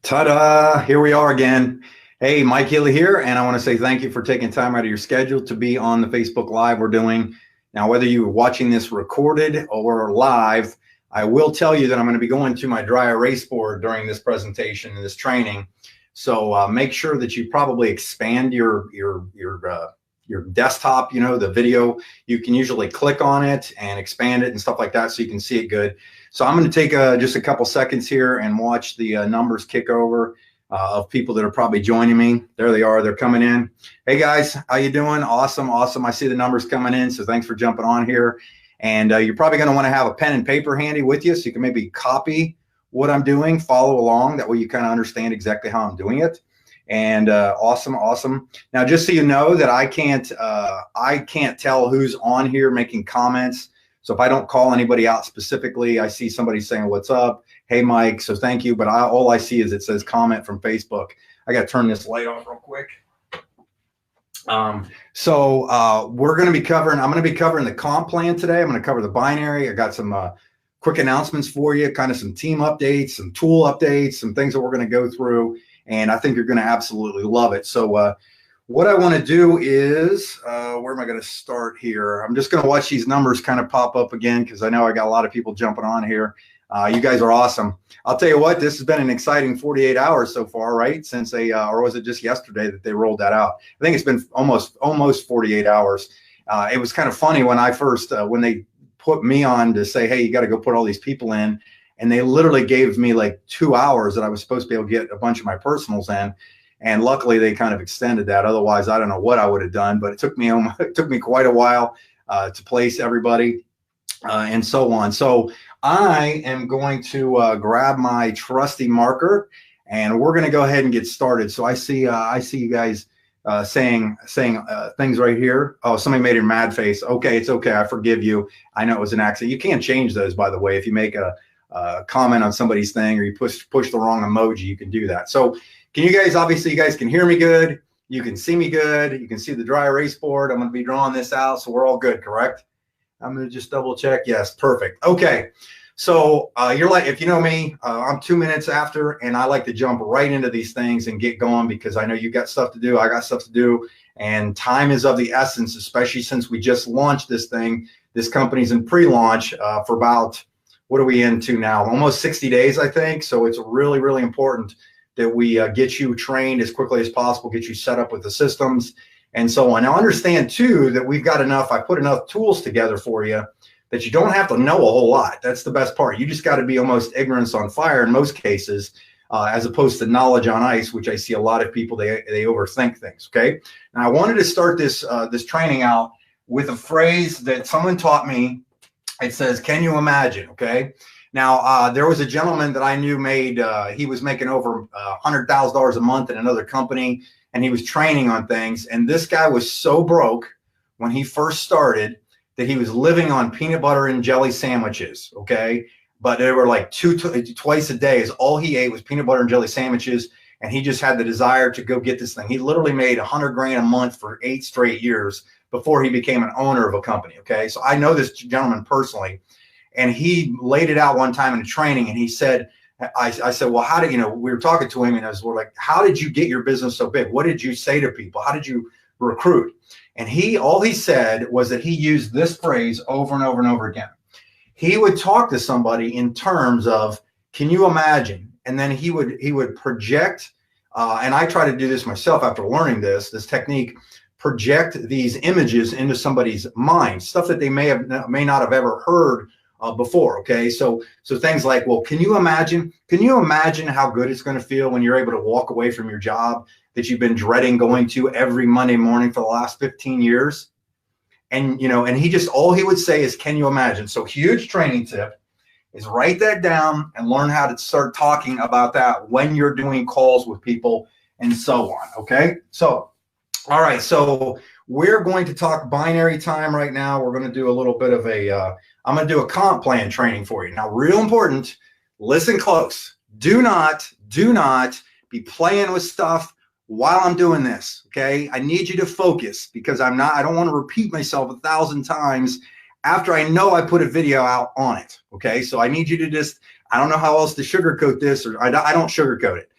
Ta-da! Here we are again. Hey, Mike Healy here, and I want to say thank you for taking time out of your schedule to be on the Facebook Live we're doing. Now, whether you're watching this recorded or live, I will tell you that I'm going to be going to my dry erase board during this presentation and this training. So make sure that you probably expand your desktop, the video. You can usually click on it and expand it and stuff like that so you can see it good. So I'm going to take just a couple seconds here and watch the numbers kick over of people that are probably joining me. There they are. They're coming in. Hey, guys. How you doing? Awesome. Awesome. I see the numbers coming in, so thanks for jumping on here. And you're probably going to want to have a pen and paper handy with you so you can maybe copy what I'm doing, follow along. That way you kind of understand exactly how I'm doing it. And awesome. Now, just so you know that I can't tell who's on here making comments. So if I don't call anybody out specifically, I see somebody saying, "What's up? Hey, Mike." So thank you. But all I see is it says comment from Facebook. I got to turn this light off real quick. We're going to be covering, I'm going to be covering the comp plan today. I'm going to cover the binary. I got some quick announcements for you, kind of some team updates, some tool updates, some things that we're going to go through. And I think you're going to absolutely love it. So what I want to do is, where am I going to start here? I'm just going to watch these numbers kind of pop up again because I know I got a lot of people jumping on here. You guys are awesome. I'll tell you what, this has been an exciting 48 hours so far, right? Since they, or was it just yesterday that they rolled that out? I think it's been almost 48 hours. It was kind of funny when I first, when they put me on to say, hey, you got to go put all these people in. And they literally gave me like 2 hours that I was supposed to be able to get a bunch of my personals in. And luckily they kind of extended that. Otherwise, I don't know what I would have done, but it took me quite a while to place everybody and so on. So I am going to grab my trusty marker and we're going to go ahead and get started. So I see you guys saying things right here. Oh, somebody made a mad face. Okay, it's okay. I forgive you. I know it was an accident. You can't change those, by the way. If you make a comment on somebody's thing or you push the wrong emoji, you can do that. So can you guys, obviously you guys can hear me good. You can see me good. You can see the dry erase board. I'm going to be drawing this out. So we're all good, correct? I'm going to just double check. Yes, perfect. Okay. So you're like, if you know me, I'm 2 minutes after, and I like to jump right into these things and get going because I know you got stuff to do. I got stuff to do, and time is of the essence, especially since we just launched this thing. This company's in pre-launch for about, what are we into now? Almost 60 days, I think. So it's really, really important that we get you trained as quickly as possible, get you set up with the systems and so on. Now understand too that we've got enough, I put enough tools together for you that you don't have to know a whole lot. That's the best part. You just got to be almost ignorance on fire in most cases, as opposed to knowledge on ice, which I see a lot of people, they overthink things, okay? Now I wanted to start this training out with a phrase that someone taught me. It says, can you imagine, okay? Now, there was a gentleman that I knew he was making over $100,000 a month in another company, and he was training on things. And this guy was so broke when he first started that he was living on peanut butter and jelly sandwiches, okay? But they were like twice a day is all he ate was peanut butter and jelly sandwiches, and he just had the desire to go get this thing. He literally made 100 grand a month for 8 straight years before he became an owner of a company, okay? So I know this gentleman personally. And he laid it out one time in a training, and he said, I said, well, how did, we were talking to him, and we're like, how did you get your business so big? What did you say to people? How did you recruit? And all he said was that he used this phrase over and over and over again. He would talk to somebody in terms of, can you imagine? And then he would project, and I try to do this myself after learning this technique, project these images into somebody's mind, stuff that they may not have ever heard before, okay? So things like, well, can you imagine how good it's going to feel when you're able to walk away from your job that you've been dreading going to every Monday morning for the last 15 years? And, and all he would say is, can you imagine? So huge training tip is write that down and learn how to start talking about that when you're doing calls with people and so on, okay? So, all right, so we're going to talk binary time right now. We're going to do a little bit of I'm going to do a comp plan training for you. Now, real important, listen close. Do not be playing with stuff while I'm doing this, okay? I need you to focus because I don't want to repeat myself 1,000 times after I know I put a video out on it, okay? So I need you to I don't know how else to sugarcoat this, or I don't sugarcoat it.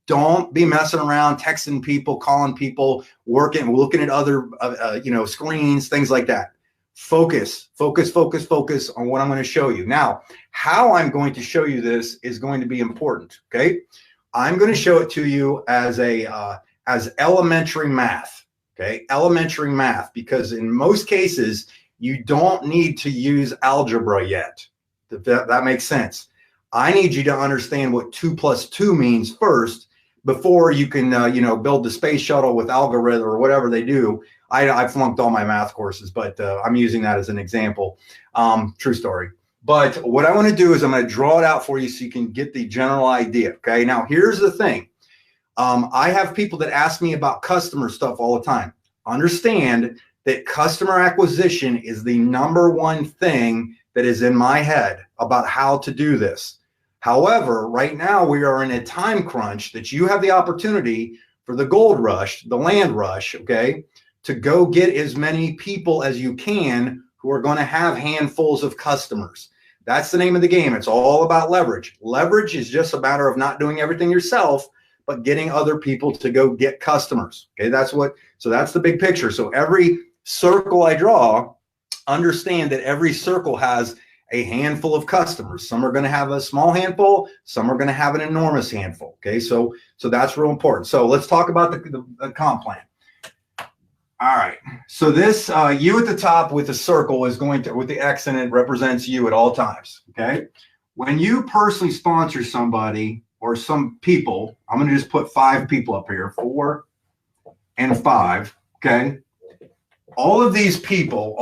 Don't be messing around, texting people, calling people, looking at other, screens, things like that. Focus on what I'm going to show you. Now, how I'm going to show you this is going to be important. Okay. I'm going to show it to you as as elementary math. Okay. Elementary math, because in most cases, you don't need to use algebra yet. That makes sense. I need you to understand what 2 + 2 means first, before you can, build the space shuttle with algorithm or whatever they do. I flunked all my math courses, but I'm using that as an example. True story. But what I want to do is I'm going to draw it out for you so you can get the general idea. Okay. Now, here's the thing. I have people that ask me about customer stuff all the time. Understand that customer acquisition is the #1 thing that is in my head about how to do this. However, right now we are in a time crunch that you have the opportunity for the gold rush, the land rush, okay, to go get as many people as you can who are going to have handfuls of customers. That's the name of the game. It's all about leverage. Leverage is just a matter of not doing everything yourself, but getting other people to go get customers. Okay, so that's the big picture. So every circle I draw, understand that every circle has a handful of customers. Some are going to have a small handful. Some are going to have an enormous handful. Okay, so that's real important. So let's talk about the comp plan. All right. So this you at the top with the circle is going to, with the X in it, represents you at all times. Okay. When you personally sponsor somebody or some people, I'm going to just put 5 people up here, 4 and 5. Okay. All of these people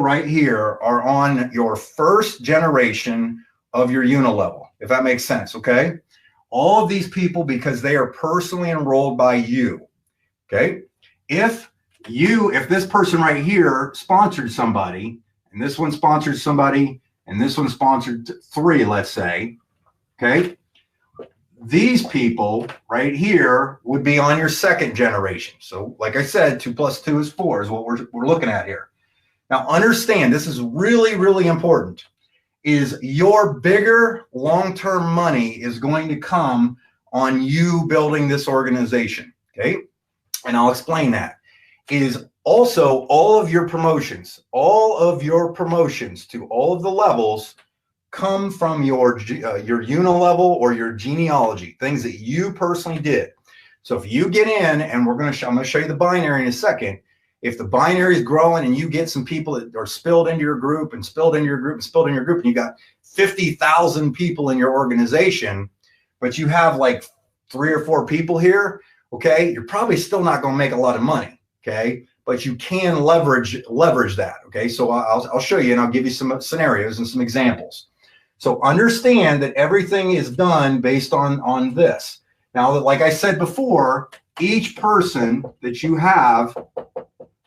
right here are on your first generation of your unilevel, if that makes sense. Okay. All of these people, because they are personally enrolled by you. Okay. If this person right here sponsored somebody, and this one sponsored somebody, and this one sponsored 3, let's say, okay, these people right here would be on your second generation. So like I said, 2 + 2 is 4 is what we're looking at here. Now understand, this is really, really important, is your bigger long-term money is going to come on you building this organization, okay? And I'll explain that. Is also all of your promotions to all of the levels come from your unilevel or your genealogy, things that you personally did. So if you get in, and I'm going to show you the binary in a second. If the binary is growing and you get some people that are spilled into your group and spilled into your group and spilled in your group, and you got 50,000 people in your organization, but you have like 3 or 4 people here, okay, you're probably still not going to make a lot of money. Okay, but you can leverage that. Okay, so I'll show you, and I'll give you some scenarios and some examples. So understand that everything is done based on this. Now, like I said before, each person that you have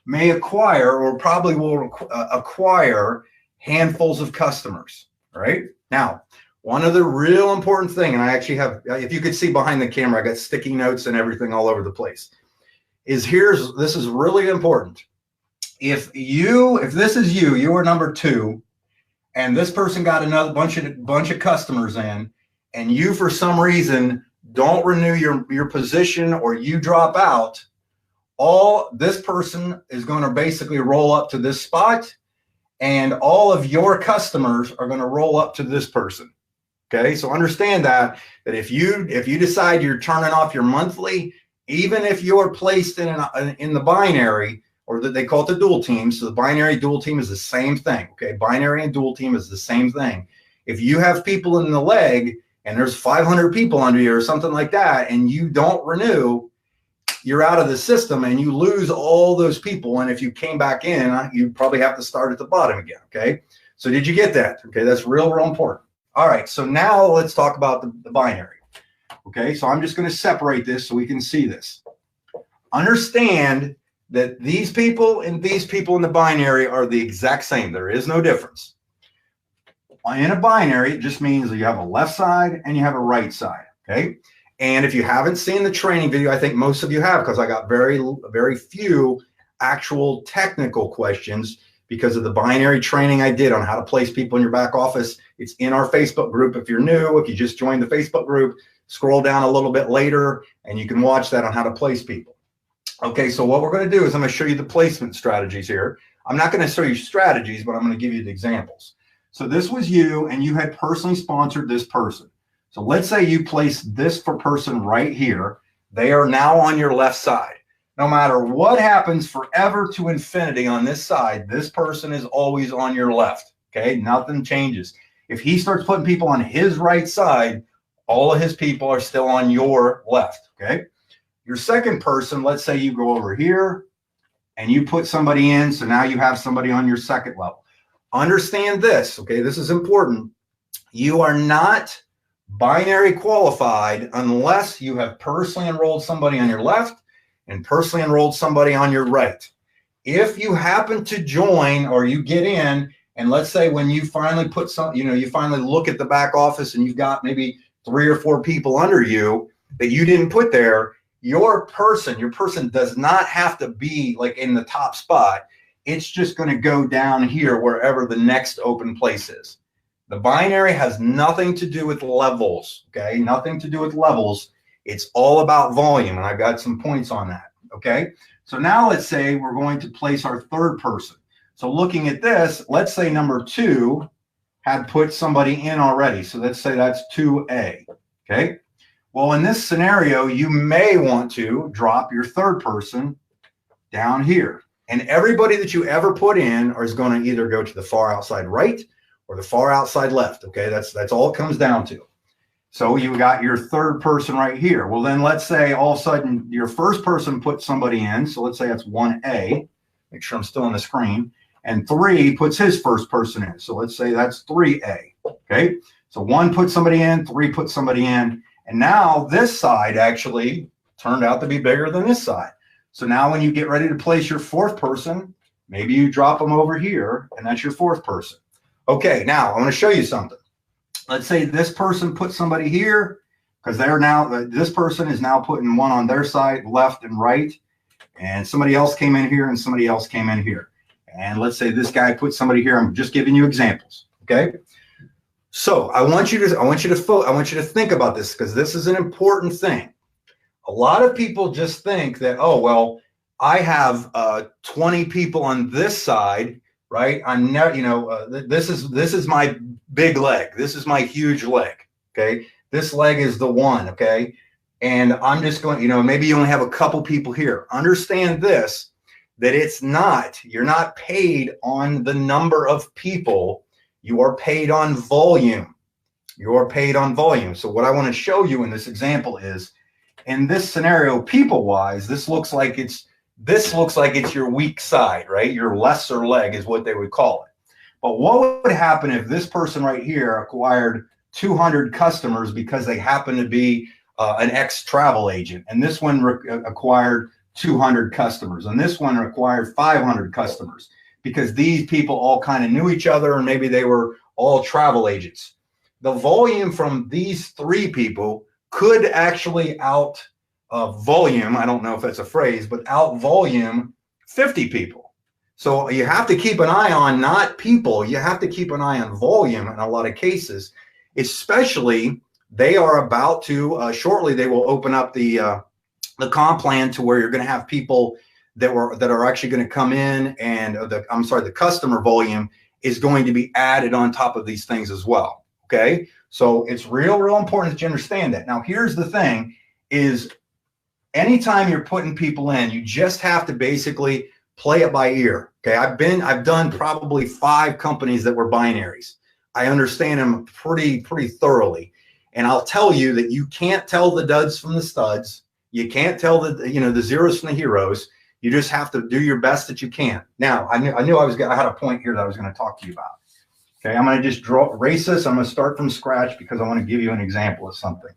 may acquire, or probably will acquire, handfuls of customers. All right. Now, one other real important thing, and I actually have, if you could see behind the camera, I got sticky notes and everything all over the place. This is really important. If this is you are number 2, and this person got another bunch of customers in, and you for some reason don't renew your position, or you drop out, this person is going to basically roll up to this spot, and all of your customers are going to roll up to this person. Okay, so understand that if you decide you're turning off your monthly, even if you're placed in the binary, or that they call it the dual team. So the binary dual team is the same thing. Okay, binary and dual team is the same thing. If you have people in the leg and there's 500 people under you or something like that, and you don't renew, you're out of the system and you lose all those people. And if you came back in, you probably have to start at the bottom again. Okay, so did you get that? Okay, that's real important. All right, so now let's talk about the binary. Okay, so I'm just going to separate this so we can see this. Understand that these people and these people in the binary are the exact same. There is no difference. In a binary, it just means that you have a left side and you have a right side. Okay, and if you haven't seen the training video, I think most of you have, because I got very few actual technical questions because of the binary training I did on how to place people in your back office. It's in our Facebook group. If you're new, if you just joined the Facebook group, Scroll down a little bit later and you can watch that on how to place people. Okay, so what we're going to do is I'm going to show you the placement strategies here. I'm not going to show you strategies, but I'm going to give you the examples. So this was you, and you had personally sponsored this person. So let's say you place this person right here. They are now on your left side. No matter what happens forever to infinity on this side, this person is always on your left. Okay, nothing changes. If he starts putting people on his right side, all of his people are still on your left. Okay. Your second person, let's say you go over here and you put somebody in. So now you have somebody on your second level. Understand this, okay? This is important. You are not binary qualified unless you have personally enrolled somebody on your left and personally enrolled somebody on your right. If you happen to join or you get in, and let's say when you finally put some, you finally look at the back office and you've got maybe 3 or 4 people under you that you didn't put there, your person does not have to be like in the top spot. It's just going to go down here wherever the next open place is. The binary has nothing to do with levels, okay? Nothing to do with levels. It's all about volume, and I've got some points on that, okay? So now let's say we're going to place our third person. So looking at this, let's say number 2 had put somebody in already. So let's say that's 2A, okay? Well, in this scenario, you may want to drop your third person down here. And everybody that you ever put in is going to either go to the far outside right or the far outside left. Okay, that's all it comes down to. So you got your third person right here. Well, then let's say all of a sudden your first person put somebody in. So let's say that's 1A. Make sure I'm still on the screen. And 3 puts his first person in. So let's say that's 3A. Okay, so 1 put somebody in, 3 put somebody in. And now this side actually turned out to be bigger than this side. So now when you get ready to place your fourth person, maybe you drop them over here, and that's your fourth person. Okay, now I want to show you something. Let's say this person put somebody here, because they're now, this person is now putting one on their side, left and right, and somebody else came in here and somebody else came in here. And let's say this guy put somebody here. I'm just giving you examples, okay? So I want you to think about this, because this is an important thing. A lot of people just think that, oh, well, I have 20 people on this side, right? I'm never, this is my big leg. This is my huge leg. Okay, this leg is the one. Okay, and I'm just going, maybe you only have a couple people here. Understand this, that you're not paid on the number of people. You are paid on volume. You are paid on volume. So what I want to show you in this example is, in this scenario, people-wise, this looks like it's your weak side, right? Your lesser leg is what they would call it. But what would happen if this person right here acquired 200 customers because they happen to be an ex-travel agent, and this one acquired 200 customers, and this one acquired 500 customers, because these people all kind of knew each other, and maybe they were all travel agents. The volume from these 3 people could actually out volume, I don't know if that's a phrase, but out volume 50 people. So you have to keep an eye on not people, you have to keep an eye on volume in a lot of cases, especially they are about to, shortly they will open up the comp plan to where you're going to have people that are actually going to come in, and the customer volume is going to be added on top of these things as well. Okay, so it's real important that you understand that. Now, here's the thing: is anytime you're putting people in, you just have to basically play it by ear. Okay, I've done probably 5 companies that were binaries. I understand them pretty thoroughly, and I'll tell you that you can't tell the duds from the studs. You can't tell the zeros from the heroes. You just have to do your best that you can. Now, I had a point here that I was going to talk to you about. Okay, I'm going to just erase this. I'm going to start from scratch because I want to give you an example of something.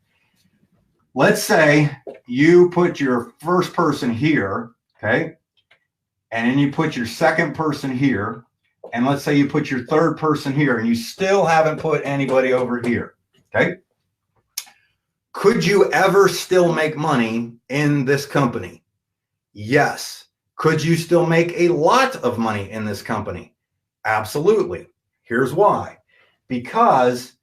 Let's say you put your first person here, okay, and then you put your second person here, and let's say you put your third person here, and you still haven't put anybody over here, okay? Could you ever still make money in this company? Yes. Could you still make a lot of money in this company? Absolutely. Here's why. Because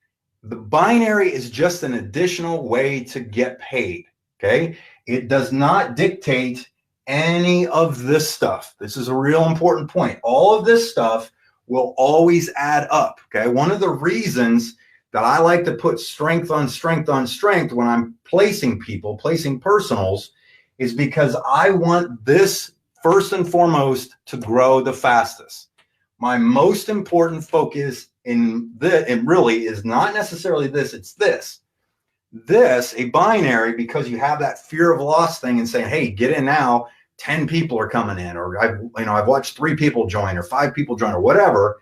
The binary is just an additional way to get paid, okay? It does not dictate any of this stuff. This is a real important point. All of this stuff will always add up, okay? One of the reasons that I like to put strength on strength on strength when I'm placing people, placing personals, is because I want this first and foremost to grow the fastest. My most important focus in this, it really is not necessarily this, it's this. This, a binary, because you have that fear of loss thing and saying, hey, get in now, 10 people are coming in, or I've watched 3 people join or 5 people join or whatever.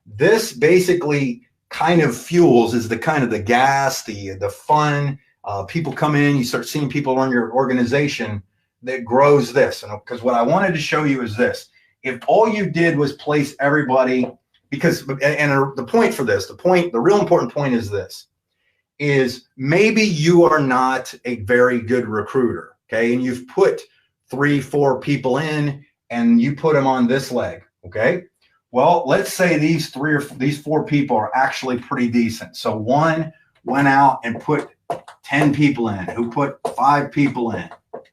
This basically kind of fuels, is the kind of the gas, the fun. People come in, you start seeing people on your organization that grows this. And because what I wanted to show you is this. If all you did was place everybody, because, and the point for this, the real important point is this, is maybe you are not a very good recruiter, okay? And you've put 3, 4 people in and you put them on this leg, okay? Well, let's say these 4 people are actually pretty decent. So one went out and put 10 people in, who put 5 people in,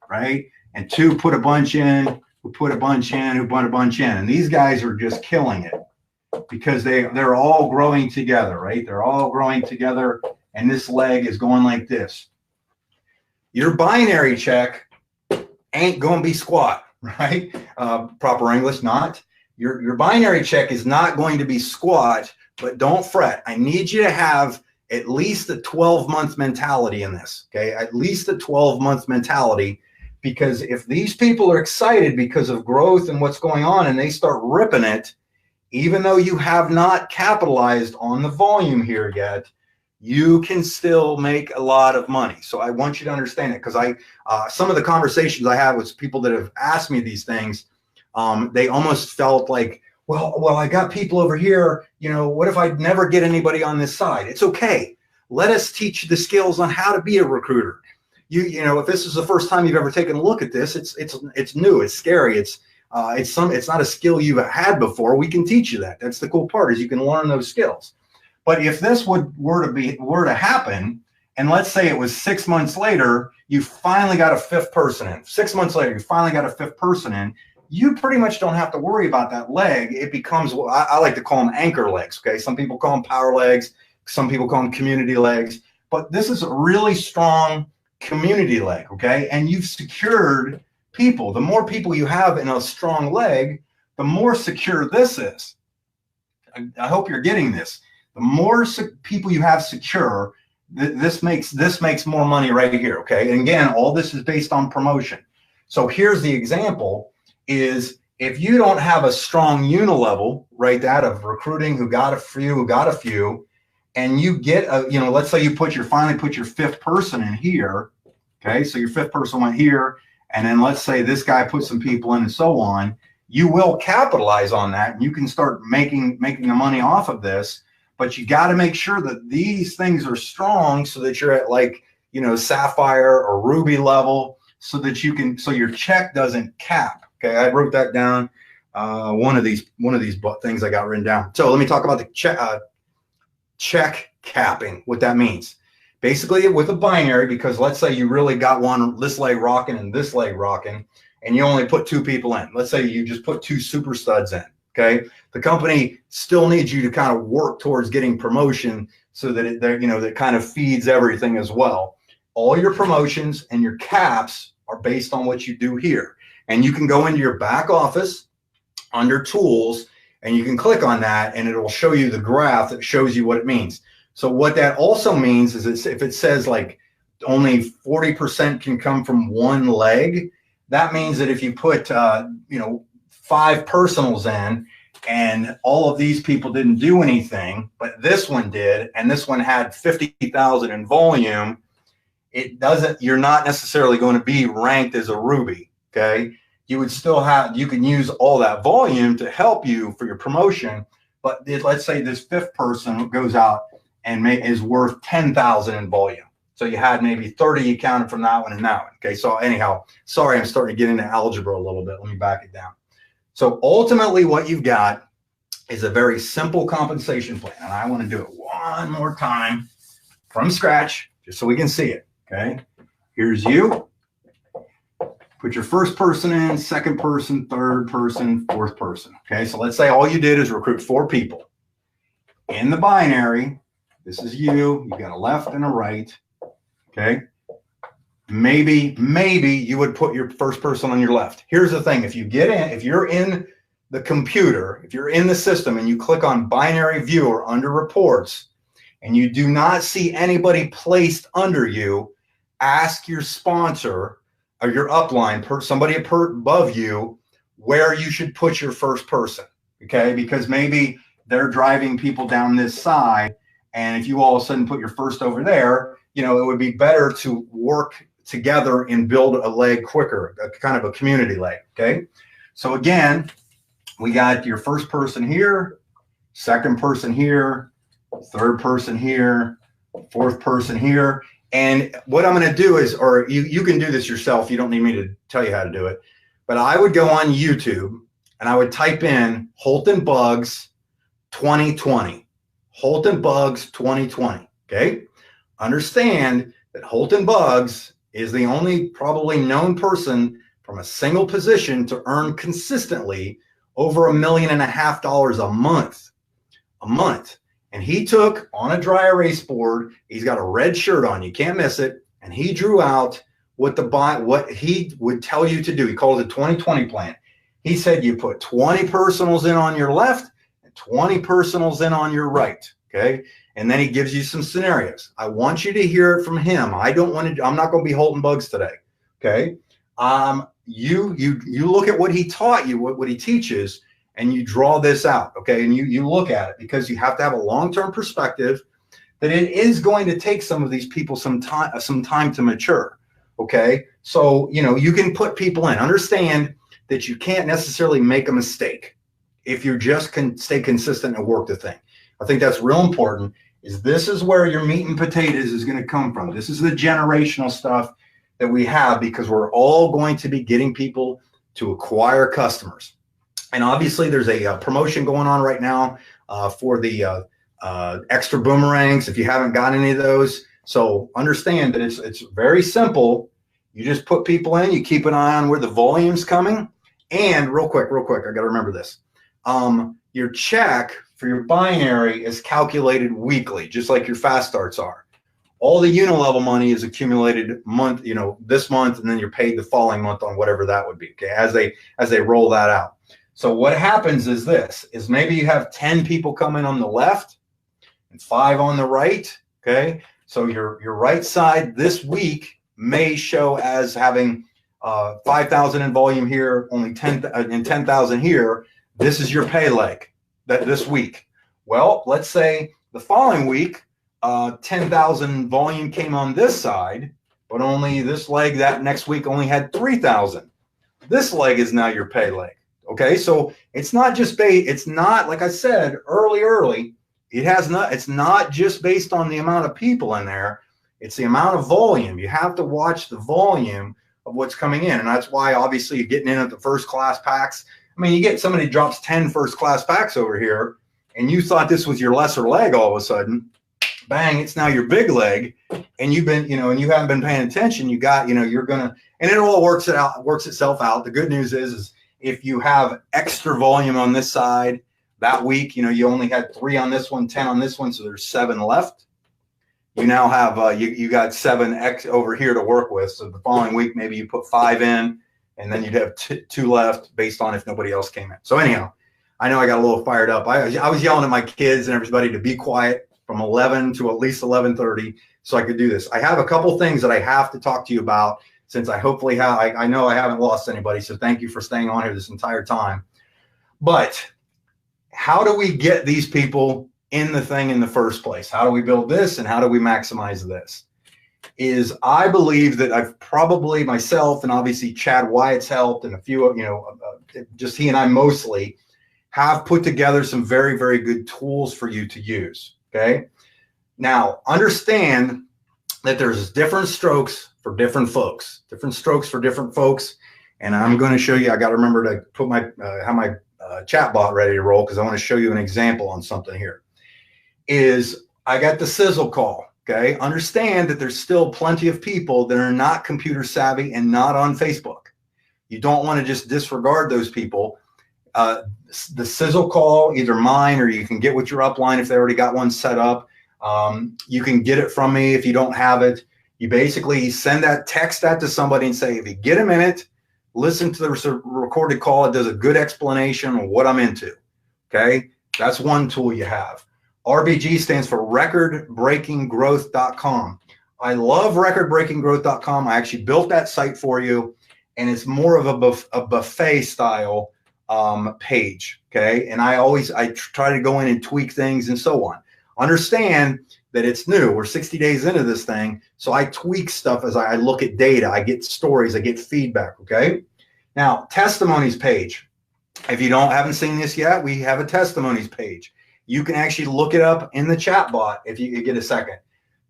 right? And 2 put a bunch in, who put a bunch in, who put a bunch in. And these guys are just killing it because they're all growing together, right? They're all growing together, and this leg is going like this. Your binary check ain't going to be squat, right? Proper English, not. Your binary check is not going to be squat, but don't fret. I need you to have at least a 12-month mentality in this, okay? At least a 12-month mentality, because if these people are excited because of growth and what's going on and they start ripping it, even though you have not capitalized on the volume here yet, you can still make a lot of money. So I want you to understand it, because some of the conversations I have with people that have asked me these things, they almost felt like, well, I got people over here, what if I never get anybody on this side? It's okay. Let us teach you the skills on how to be a recruiter. If this is the first time you've ever taken a look at this, it's new, it's scary, it's not a skill you've had before. We can teach you that. That's the cool part, is you can learn those skills. But if this were to happen, and let's say it was 6 months later, you finally got a 5th person in. 6 months later, you finally got a 5th person in. You pretty much don't have to worry about that leg. It becomes what I like to call them anchor legs. Okay, some people call them power legs, some people call them community legs. But this is a really strong community leg. Okay, and you've secured people. The more people you have in a strong leg, the more secure this is. I hope you're getting this. The more people you have secure, this makes more money right here, okay? And again, all this is based on promotion. So here's the example, is if you don't have a strong unilevel, right, that of recruiting who got a few, and you get let's say you finally put your 5th person in here, okay? So your 5th person went here, and then let's say this guy put some people in and so on. You will capitalize on that, and you can start making the money off of this. But you got to make sure that these things are strong, so that you're at sapphire or ruby level, so that so your check doesn't cap. Okay, I wrote that down. One of these things I got written down. So let me talk about the check capping. What that means, basically, with a binary, because let's say you really got this leg rocking and this leg rocking, and you only put 2 people in. Let's say you just put 2 super studs in. Okay, the company still needs you to kind of work towards getting promotion, so that that kind of feeds everything as well. All your promotions and your caps are based on what you do here, and you can go into your back office under tools, and you can click on that, and it will show you the graph that shows you what it means. So what that also means is if it says like only 40% can come from one leg, that means that if you put 5 personals in, and all of these people didn't do anything, but this one did, and this one had 50,000 in volume, you're not necessarily going to be ranked as a Ruby, okay? You can use all that volume to help you for your promotion, but let's say this 5th person goes out and is worth 10,000 in volume. So you had maybe 30 accounted from that one and that one, okay? So anyhow, sorry, I'm starting to get into algebra a little bit. Let me back it down. So ultimately what you've got is a very simple compensation plan. And I want to do it one more time from scratch, just so we can see it. Okay. Here's you. Put your first person in, second person, third person, fourth person. Okay. So let's say all you did is recruit 4 people. In the binary, this is you. You got a left and a right. Okay. Maybe you would put your first person on your left. Here's the thing. If you're in the computer, if you're in the system and you click on binary viewer under reports and you do not see anybody placed under you, ask your sponsor or your upline, somebody above you, where you should put your first person. Okay. Because maybe they're driving people down this side. And if you all of a sudden put your first over there, it would be better to work together and build a leg quicker, a kind of a community leg. Okay. So again, we got your first person here, second person here, third person here, fourth person here. And what I'm going to do is, or you can do this yourself. You don't need me to tell you how to do it, but I would go on YouTube and I would type in Holton Bugs 2020, Holton Bugs 2020. Okay. Understand that Holton Bugs is the only probably known person from a single position to earn consistently over $1.5 million a month. And he took on a dry erase board, he's got a red shirt on, you can't miss it, and he drew out what he would tell you to do. He called it the 2020 plan. He said you put 20 personals in on your left and 20 personals in on your right. Okay. And then he gives you some scenarios. I want you to hear it from him. I'm not going to be Holton Bugs today. Okay. You look at what he taught you, what he teaches, and you draw this out. Okay. And you look at it, because you have to have a long-term perspective that it is going to take some of these people some time to mature. Okay. So, you can put people in. Understand that you can't necessarily make a mistake if you just can stay consistent and work the thing. I think that's real important. This is where your meat and potatoes is going to come from. This is the generational stuff that we have, because we're all going to be getting people to acquire customers. And obviously there's a promotion going on right now for the extra boomerangs, if you haven't got any of those. So understand that it's very simple. You just put people in, you keep an eye on where the volume's coming. And real quick, I got to remember this. Your check for your binary is calculated weekly, just like your fast starts are. All the unilevel money is accumulated month, this month, and then you're paid the following month on whatever that would be. Okay, as they roll that out. So what happens is maybe you have 10 people come in on the left and 5 on the right. Okay, so your right side this week may show as having 5,000 in volume here, only 10,000 here. This is your pay leg this week. Well, let's say the following week, 10,000 volume came on this side, but only this leg that next week only had 3,000. This leg is now your pay leg. Okay, so it's not like I said early. It's not just based on the amount of people in there. It's the amount of volume. You have to watch the volume of what's coming in, and that's why obviously you're getting in at the first class packs. I mean, you get somebody who drops 10 first class packs over here, and you thought this was your lesser leg all of a sudden. Bang, it's now your big leg, and you've been, and you haven't been paying attention. You got, you're gonna, and it all works itself out. The good news is if you have extra volume on this side that week, you only had 3 on this one, 10 on this one, so there's 7 left. You now have you got 7 X over here to work with. So the following week, maybe you put 5 in, and then you'd have 2 left based on if nobody else came in. So anyhow, I know I got a little fired up. I was yelling at my kids and everybody to be quiet from 11 to at least 11:30 so I could do this. I have a couple things that I have to talk to you about, since I hopefully have. I know I haven't lost anybody, so thank you for staying on here this entire time. But how do we get these people in the thing in the first place? How do we build this, and how do we maximize this? I believe that I've probably myself, and obviously Chad Wyatt's helped, and a few, just he and I mostly have put together some very, very good tools for you to use. Okay. Now understand that there's different strokes for different folks, And I'm going to show you, I got to remember to put have my chat bot ready to roll, because I want to show you an example on something here. I got the sizzle call. Okay. Understand that there's still plenty of people that are not computer savvy and not on Facebook. You don't want to just disregard those people. The sizzle call, either mine or you can get with your upline if they already got one set up. You can get it from me if you don't have it. You basically send that, text that to somebody and say, if you get a minute, listen to the recorded call. It does a good explanation of what I'm into. Okay. That's one tool you have. RBG stands for recordbreakinggrowth.com. I love recordbreakinggrowth.com. I actually built that site for you, and it's more of a buffet style page. Okay. And I try to go in and tweak things and so on. Understand that it's new. We're 60 days into this thing. So I tweak stuff as I look at data. I get stories. I get feedback. Okay. Now, testimonies page. If you haven't seen this yet, we have a testimonies page. You can actually look it up in the chat bot if you get a second.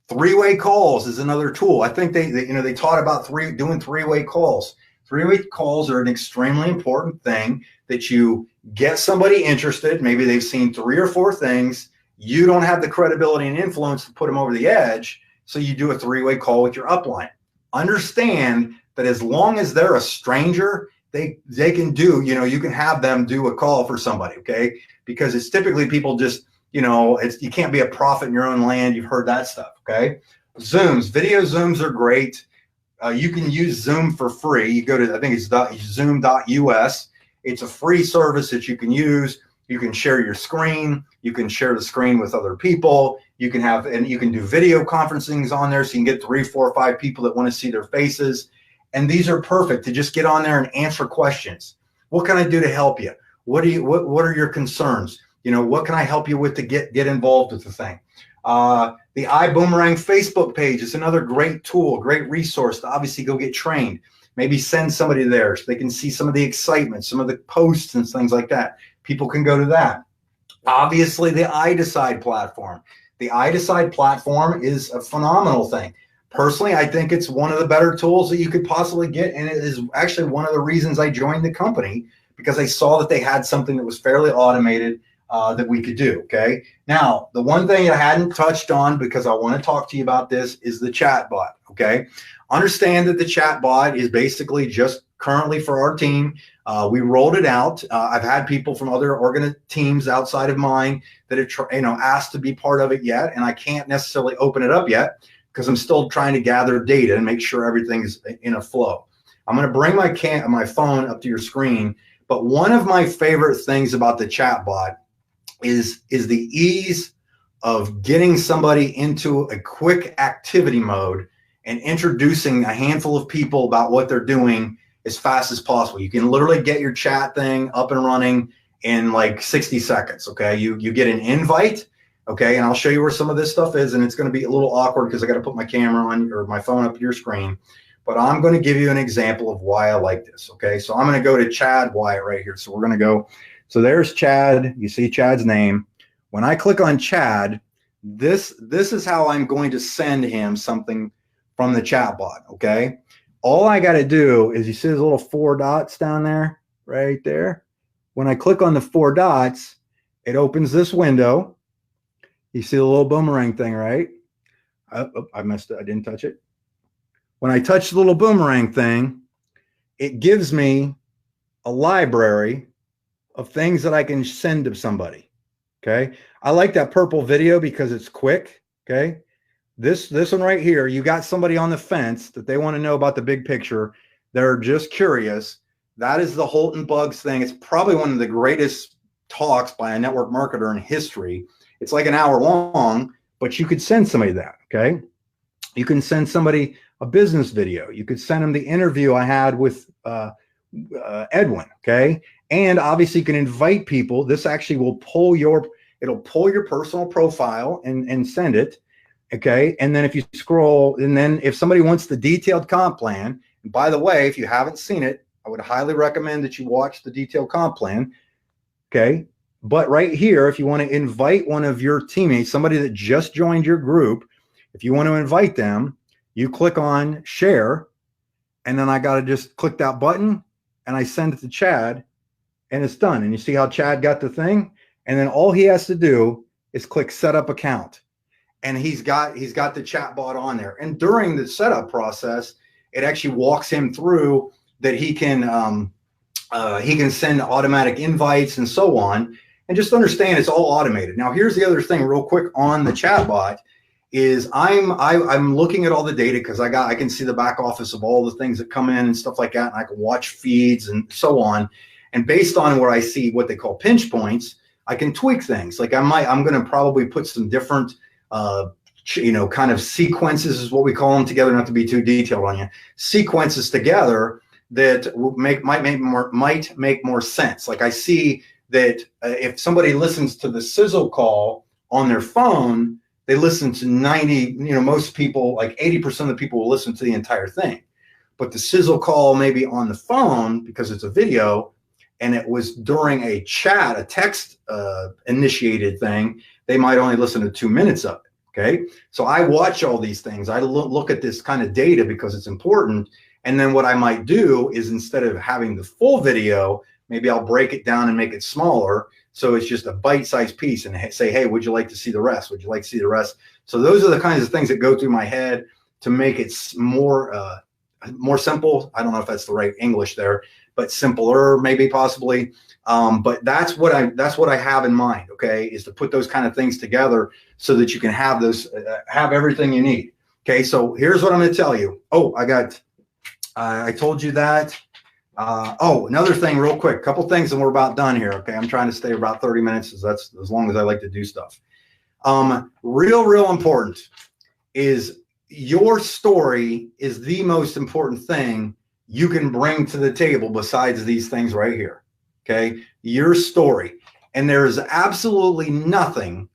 Three-way calls is another tool. I think they taught about doing three-way calls. Three-way calls are an extremely important thing that you get somebody interested. Maybe they've seen 3 or 4 things. You don't have the credibility and influence to put them over the edge. So you do a three-way call with your upline. Understand that as long as they're a stranger, they can do, you can have them do a call for somebody, okay? Because it's typically people just, you can't be a prophet in your own land. You've heard that stuff, okay? Zooms, video Zooms are great. You can use Zoom for free. You go to, I think it's zoom.us. It's a free service that you can use. You can share your screen. You can share the screen with other people. You can do video conferencings on there so you can get 3, 4, 5 people that want to see their faces. And these are perfect to just get on there and answer questions. What can I do to help you? What are your concerns? What can I help you with to get involved with the thing? The iBuumerang Facebook page is another great tool, great resource to obviously go get trained. Maybe send somebody there so they can see some of the excitement, some of the posts and things like that. People can go to that. Obviously, the iDecide platform. The iDecide platform is a phenomenal thing. Personally, I think it's one of the better tools that you could possibly get, and it is actually one of the reasons I joined the company, because I saw that they had something that was fairly automated that we could do, okay? Now, the one thing I hadn't touched on, because I want to talk to you about this, is the chat bot, okay? Understand that the chat bot is basically just currently for our team. We rolled it out. I've had people from other teams outside of mine that have asked to be part of it yet, and I can't necessarily open it up yet, because I'm still trying to gather data and make sure everything's in a flow. I'm going to bring my phone up to your screen, but one of my favorite things about the chat bot is the ease of getting somebody into a quick activity mode and introducing a handful of people about what they're doing as fast as possible. You can literally get your chat thing up and running in like 60 seconds, okay? You get an invite. Okay, and I'll show you where some of this stuff is, and it's going to be a little awkward because I got to put my camera on or my phone up to your screen, but I'm going to give you an example of why I like this. Okay, so I'm going to go to Chad Wyatt right here. So we're going to go, so there's Chad. You see Chad's name. When I click on Chad, this is how I'm going to send him something from the chat bot. Okay, all I got to do is, you see those little 4 dots down there, right there. When I click on the 4 dots, it opens this window. You see the little boomerang thing, right? I messed up. I didn't touch it. When I touch the little boomerang thing, it gives me a library of things that I can send to somebody. Okay. I like that purple video because it's quick. Okay. This one right here, you got somebody on the fence that they want to know about the big picture. They're just curious. That is the Holton Bugs thing. It's probably one of the greatest talks by a network marketer in history. It's like an hour long, but you could send somebody that, okay? You can send somebody a business video. You could send them the interview I had with Edwin, okay? And obviously you can invite people. This actually will pull it'll pull your personal profile and send it, okay? And then if you scroll, and then if somebody wants the detailed comp plan, and by the way, if you haven't seen it, I would highly recommend that you watch the detailed comp plan, okay? But right here, if you want to invite one of your teammates, somebody that just joined your group, if you want to invite them, you click on share, and then I got to just click that button and I send it to Chad, and it's done. And you see how Chad got the thing? And then all he has to do is click set up account. and he's got the chat bot on there. And during the setup process, it actually walks him through that he can send automatic invites and so on. And just understand it's all automated. Now, here's the other thing real quick on the chat bot is I'm looking at all the data because I can see the back office of all the things that come in and stuff like that. And I can watch feeds and so on. And based on where I see what they call pinch points, I can tweak things. Like I'm going to probably put some different, kind of sequences is what we call them together, not to be too detailed on you, sequences together that might make more sense. Like I see that if somebody listens to the sizzle call on their phone, they listen to 90, most people, like 80% of the people will listen to the entire thing. But the sizzle call maybe on the phone, because it's a video, and it was during a chat, a text initiated thing, they might only listen to 2 minutes of it, okay? So I watch all these things. I look at this kind of data because it's important. And then what I might do is instead of having the full video, maybe I'll break it down and make it smaller. So it's just a bite-sized piece and say, hey, would you like to see the rest? Would you like to see the rest? So those are the kinds of things that go through my head to make it more simple. I don't know if that's the right English there, but simpler, maybe possibly. But that's what I have in mind. Okay, is to put those kind of things together so that you can have have everything you need. Okay, so here's what I'm going to tell you. Oh, I told you that. Another thing real quick, couple things and we're about done here. Okay, I'm trying to stay about 30 minutes, as that's as long as I like to do stuff. Real important is your story is the most important thing you can bring to the table besides these things right here. Okay, your story. And there's absolutely nothing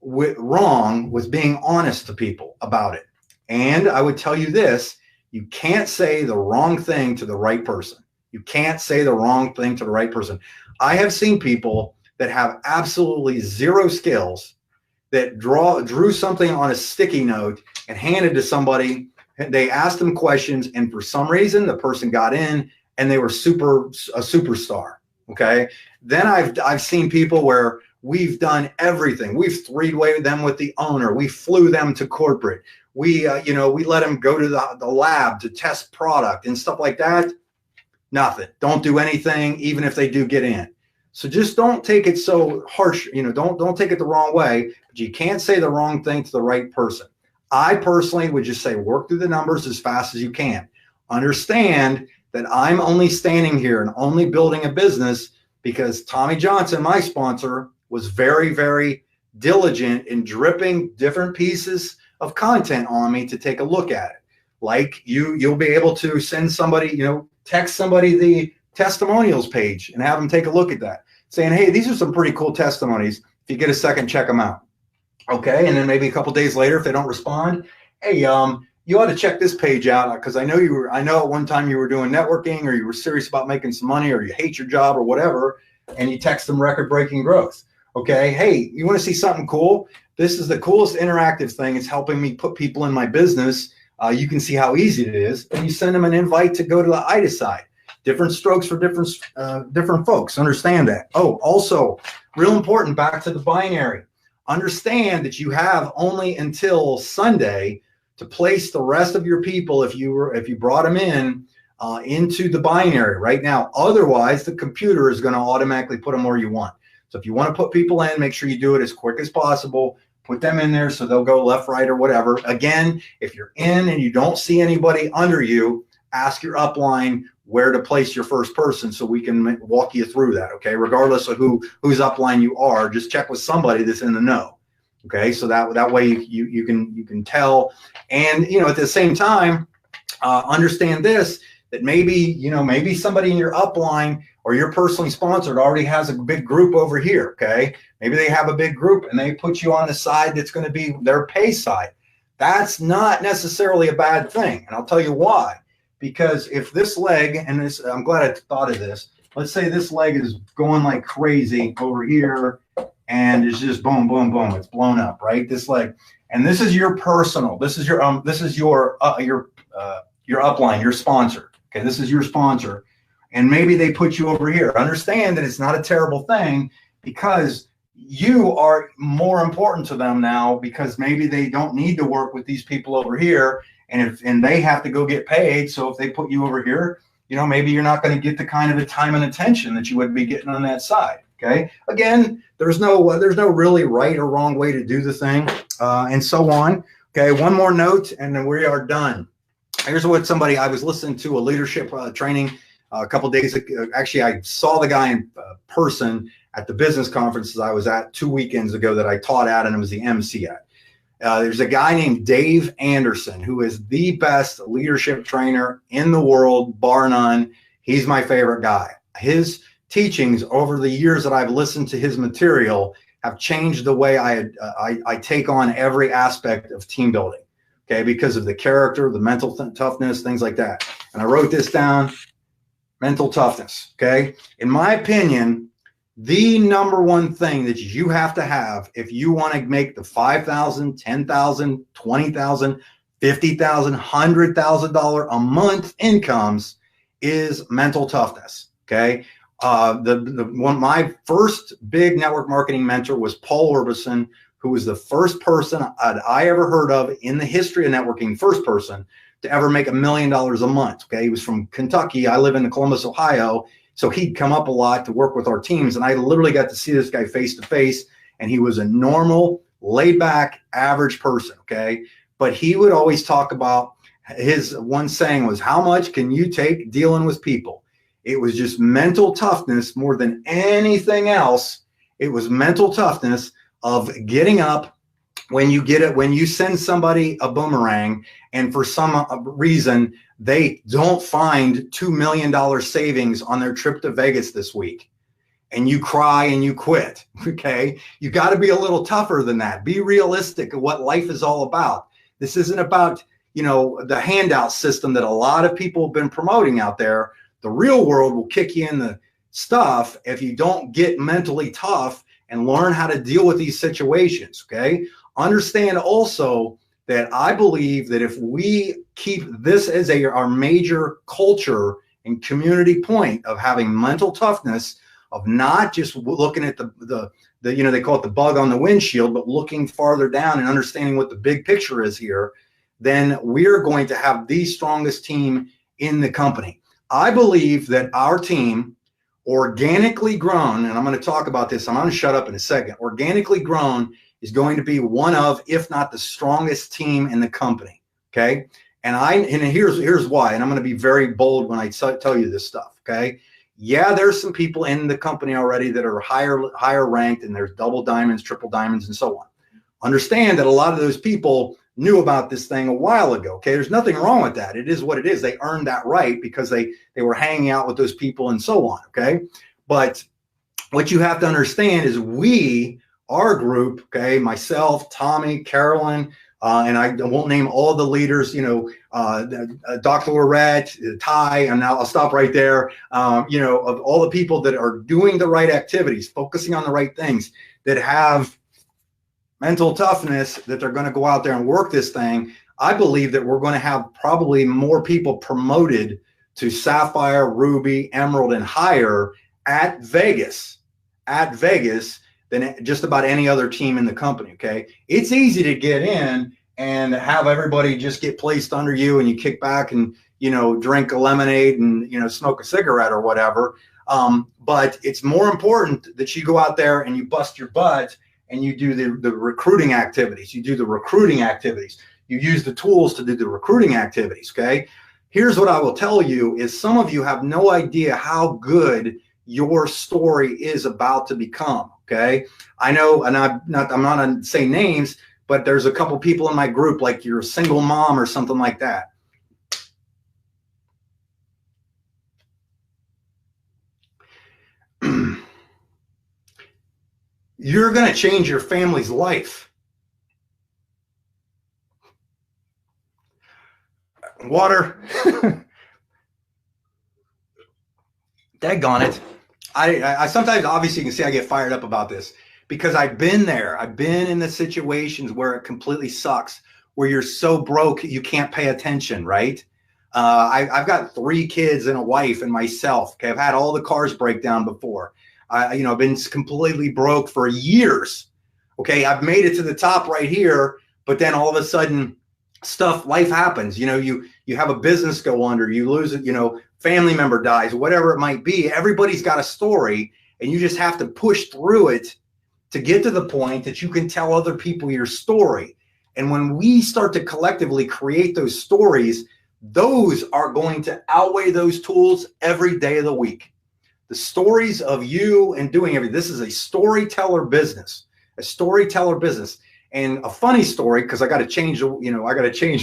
wrong with being honest to people about it. And I would tell you this, you can't say the wrong thing to the right person. You can't say the wrong thing to the right person. I have seen people that have absolutely zero skills that drew something on a sticky note and handed to somebody. They asked them questions, and for some reason, the person got in, and they were a superstar. Okay. Then I've seen people where we've done everything. We've three-wayed them with the owner. We flew them to corporate. We let them go to the lab to test product and stuff like that. Nothing. Don't do anything, even if they do get in. So just don't take it so harsh. Don't take it the wrong way. But you can't say the wrong thing to the right person. I personally would just say work through the numbers as fast as you can. Understand that I'm only standing here and only building a business because Tommy Johnson, my sponsor, was very, very diligent in dripping different pieces of content on me to take a look at it. Like you'll be able to send somebody, text somebody the testimonials page and have them take a look at that, saying, hey, these are some pretty cool testimonies. If you get a second, check them out. Okay. And then maybe a couple days later, if they don't respond, hey, you ought to check this page out because I know at one time you were doing networking or you were serious about making some money or you hate your job or whatever, and you text them record-breaking growth. Okay. Hey, you want to see something cool? This is the coolest interactive thing. It's helping me put people in my business. You can see how easy it is. And you send them an invite to go to the IDA side. Different strokes for different folks. Understand that. Oh, also, real important, back to the binary. Understand that you have only until Sunday to place the rest of your people if you brought them into the binary right now. Otherwise, the computer is going to automatically put them where you want. So if you want to put people in, make sure you do it as quick as possible. Put them in there so they'll go left, right, or whatever. Again, if you're in and you don't see anybody under you, ask your upline where to place your first person so we can walk you through that, okay? Regardless of whose upline you are, just check with somebody that's in the know, okay? So that way you can tell. And, at the same time, understand this, that maybe somebody in your upline or you're personally sponsored already has a big group over here, okay? Maybe they have a big group and they put you on the side that's going to be their pay side. That's not necessarily a bad thing, and I'll tell you why. Because if this leg, and this, I'm glad I thought of this, let's say this leg is going like crazy over here and it's just boom, boom, boom, it's blown up, right? This leg, and this is your personal, this is your upline, your sponsor, okay? This is your sponsor. And maybe they put you over here. Understand that it's not a terrible thing because you are more important to them now because maybe they don't need to work with these people over here, and they have to go get paid. So if they put you over here, maybe you're not going to get the kind of the time and attention that you would be getting on that side. Okay. Again, there's no really right or wrong way to do the thing, and so on. Okay. One more note, and then we are done. Here's what I was listening to a leadership training a couple of days ago. Actually, I saw the guy in person at the business conferences I was at 2 weekends ago that I taught at, and I was the MC at. There's a guy named Dave Anderson who is the best leadership trainer in the world, bar none. He's my favorite guy. His teachings over the years that I've listened to his material have changed the way I take on every aspect of team building. Okay, because of the character, the mental toughness, things like that. And I wrote this down: mental toughness. Okay, in my opinion, the number one thing that you have to have if you want to make the $5,000, $10,000, $20,000, $50,000, $100,000 a month incomes is mental toughness. Okay. My first big network marketing mentor was Paul Orbison, who was the first person I ever heard of in the history of networking, first person to ever make $1 million a month. Okay. He was from Kentucky. I live in Columbus, Ohio. So he'd come up a lot to work with our teams. And I literally got to see this guy face to face. And he was a normal, laid back, average person. Okay. But he would always talk about, his one saying was, how much can you take dealing with people? It was just mental toughness more than anything else. It was mental toughness of getting up when you send somebody a boomerang and for some reason they don't find $2 million savings on their trip to Vegas this week, and you cry and you quit. Okay. You got to be a little tougher than that. Be realistic of what life is all about. This isn't about, the handout system that a lot of people have been promoting out there. The real world will kick you in the stuff if you don't get mentally tough and learn how to deal with these situations. Okay. Understand also that I believe that if we keep this as our major culture and community point of having mental toughness, of not just looking at the they call it the bug on the windshield, but looking farther down and understanding what the big picture is here, then we're going to have the strongest team in the company. I believe that our team, organically grown, and I'm going to talk about this, I'm going to shut up in a second, organically grown is going to be one of, if not the strongest team in the company. Okay. And here's why. And I'm going to be very bold when I tell you this stuff. Okay. Yeah, there's some people in the company already that are higher ranked, and there's double diamonds, triple diamonds, and so on. Understand that a lot of those people knew about this thing a while ago. Okay. There's nothing wrong with that. It is what it is. They earned that right because they were hanging out with those people and so on. Okay. But what you have to understand is our group, okay, myself, Tommy, Carolyn, and I won't name all the leaders, Dr. Lorette, Ty, and now I'll stop right there, of all the people that are doing the right activities, focusing on the right things, that have mental toughness, that they're going to go out there and work this thing. I believe that we're going to have probably more people promoted to Sapphire, Ruby, Emerald, and higher at Vegas than just about any other team in the company. Okay. It's easy to get in and have everybody just get placed under you, and you kick back and, drink a lemonade and, smoke a cigarette or whatever. But it's more important that you go out there and you bust your butt and you do the recruiting activities. You do the recruiting activities. You use the tools to do the recruiting activities. Okay. Here's what I will tell you is some of you have no idea how good your story is about to become. Okay. I know, and I'm not going to say names, but there's a couple people in my group, like you're a single mom or something like that. You're going to change your family's life. Water. Daggone it. I sometimes, obviously, you can see I get fired up about this because I've been there. I've been in the situations where it completely sucks, where you're so broke you can't pay attention, right? I've got 3 kids and a wife and myself. Okay, I've had all the cars break down before. I've been completely broke for years. Okay, I've made it to the top right here, but then all of a sudden, life happens. You have a business go under, you lose it. Family member dies, whatever it might be. Everybody's got a story, and you just have to push through it to get to the point that you can tell other people your story. And when we start to collectively create those stories, those are going to outweigh those tools every day of the week. The stories of you and doing everything. This is a storyteller business, And a funny story, because I got to change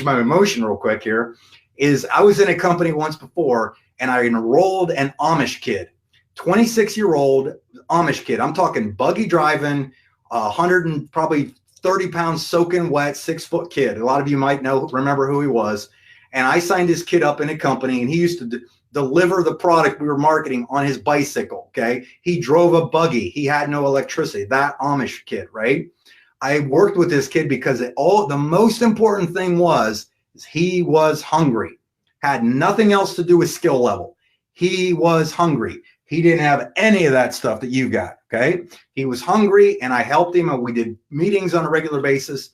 my emotion real quick here, is I was in a company once before, and I enrolled an Amish kid, 26-year-old Amish kid. I'm talking buggy driving, 100 and probably 30 pounds soaking wet, 6-foot kid. A lot of you might remember who he was. And I signed this kid up in a company, and he used to deliver the product we were marketing on his bicycle. Okay. He drove a buggy. He had no electricity. That Amish kid, right? I worked with this kid because the most important thing is he was hungry. Had nothing else to do with skill level. He was hungry. He didn't have any of that stuff that you got. Okay. He was hungry, and I helped him, and we did meetings on a regular basis.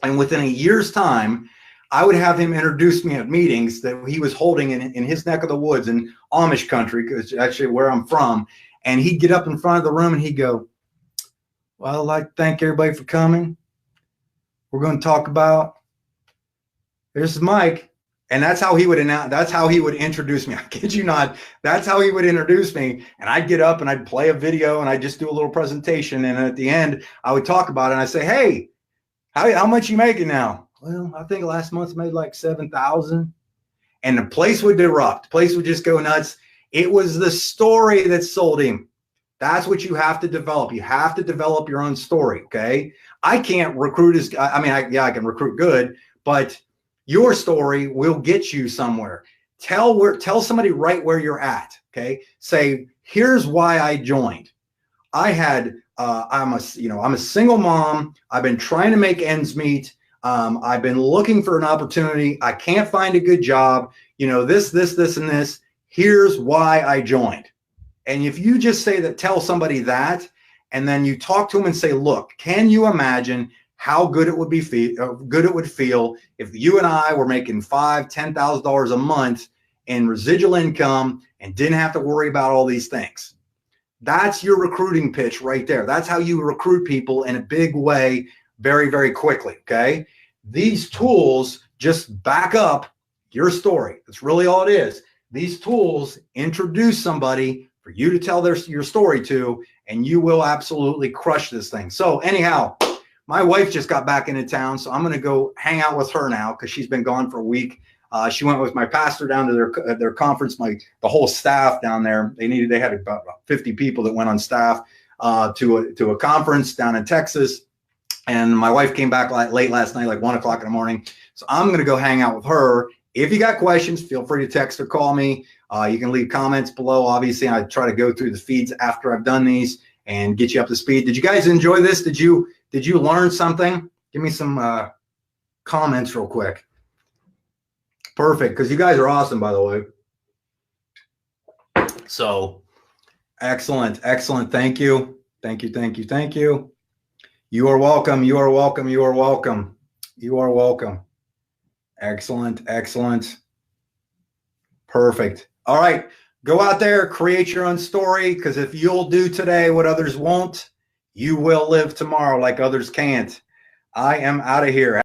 And within a year's time, I would have him introduce me at meetings that he was holding in his neck of the woods in Amish country, because it's actually where I'm from. And he'd get up in front of the room and he'd go, "Well, I'd like to thank everybody for coming. We're going to talk about, this is Mike." And that's how he would announce, that's how he would introduce me. I kid you not. That's how he would introduce me. And I'd get up and I'd play a video, and I'd just do a little presentation. And at the end, I would talk about it. And I'd say, "Hey, how much you making now?" "Well, I think last month made like 7,000. And the place would erupt. The place would just go nuts. It was the story that sold him. That's what you have to develop. You have to develop your own story. Okay. I can't recruit I can recruit good, but your story will get you somewhere. Tell somebody right where you're at. Okay. Say, "Here's why I joined. I'm a single mom. I've been trying to make ends meet. I've been looking for an opportunity. I can't find a good job. This, and this. Here's why I joined." And if you just tell somebody that, and then you talk to them and say, "Look, can you imagine how good it would feel if you and I were making $5,000, $10,000 a month in residual income and didn't have to worry about all these things?" That's your recruiting pitch right there. That's how you recruit people in a big way, very, very quickly. Okay. These tools just back up your story. That's really all it is. These tools introduce somebody for you to tell your story to, and you will absolutely crush this thing. So anyhow, my wife just got back into town, so I'm going to go hang out with her now, because she's been gone for a week. She went with my pastor down to their conference. The whole staff down there, they had about 50 people that went on staff to a conference down in Texas. And my wife came back late last night, like 1 o'clock in the morning. So I'm going to go hang out with her. If you got questions, feel free to text or call me. You can leave comments below. Obviously, I try to go through the feeds after I've done these and get you up to speed. Did you guys enjoy this? Did you learn something? Give me some comments real quick. Perfect, because you guys are awesome, by the way. So excellent. Thank you. You are welcome. Excellent. Perfect. All right. Go out there, create your own story, because if you'll do today what others won't, you will live tomorrow like others can't. I am out of here.